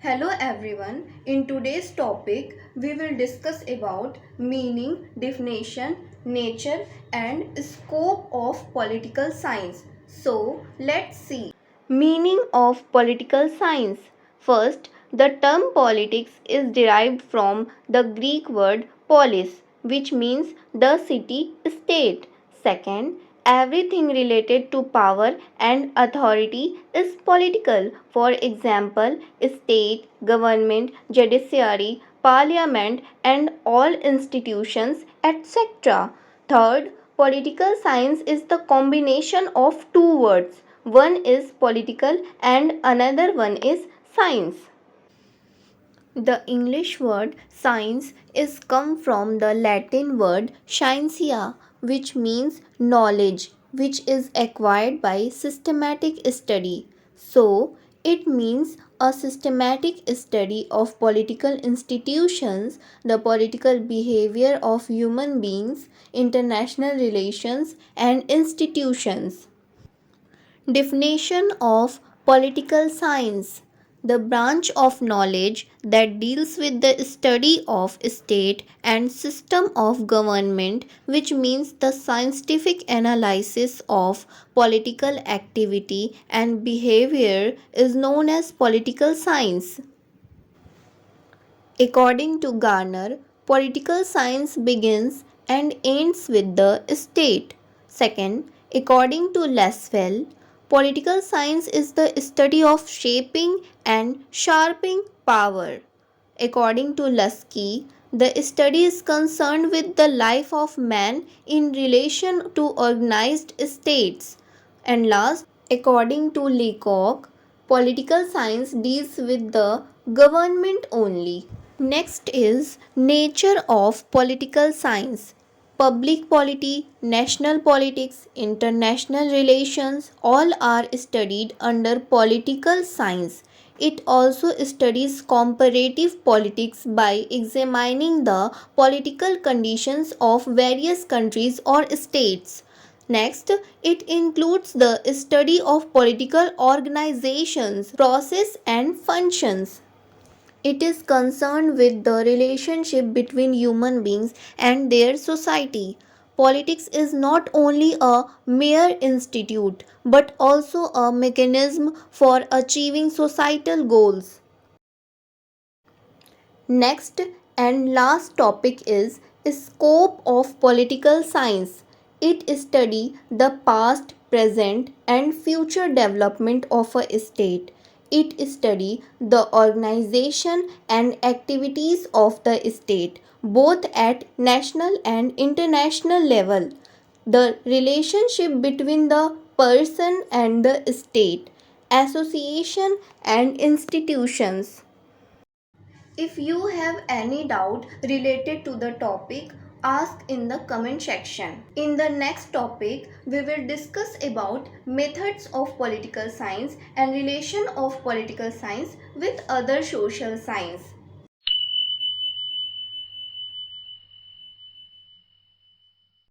Hello everyone. In today's topic, we will discuss about meaning, definition, nature and scope of political science. So, let's see. Meaning of political science. First, the term politics is derived from the Greek word polis, which means the city state. Second, everything related to power and authority is political. For example, state, government, judiciary, parliament, and all institutions, etc. Third, political science is the combination of two words. One is political and another one is science. The English word science is come from the Latin word scientia, which means knowledge, which is acquired by systematic study. So, it means a systematic study of political institutions, the political behavior of human beings, international relations, and institutions. Definition of political science: the branch of knowledge that deals with the study of state and system of government, which means the scientific analysis of political activity and behavior, is known as political science. According to Garner, political science begins and ends with the state. Second, according to Lasswell, political science is the study of shaping and sharpening power. According to Lusky, the study is concerned with the life of man in relation to organized states. And last, according to Leacock, political science deals with the government only. Next is nature of political science. Public polity, national politics, international relations all are studied under political science. It also studies comparative politics by examining the political conditions of various countries or states. Next, it includes the study of political organizations, process and functions. It is concerned with the relationship between human beings and their society. Politics is not only a mere institute but also a mechanism for achieving societal goals. Next and last topic is scope of political science. It studies the past, present and future development of a state. It studies the organization and activities of the state both at national and international level. The relationship between the person and the state, association and institutions. If you have any doubt related to the topic, ask in the comment section. In the next topic, we will discuss about methods of political science and relation of political science with other social science.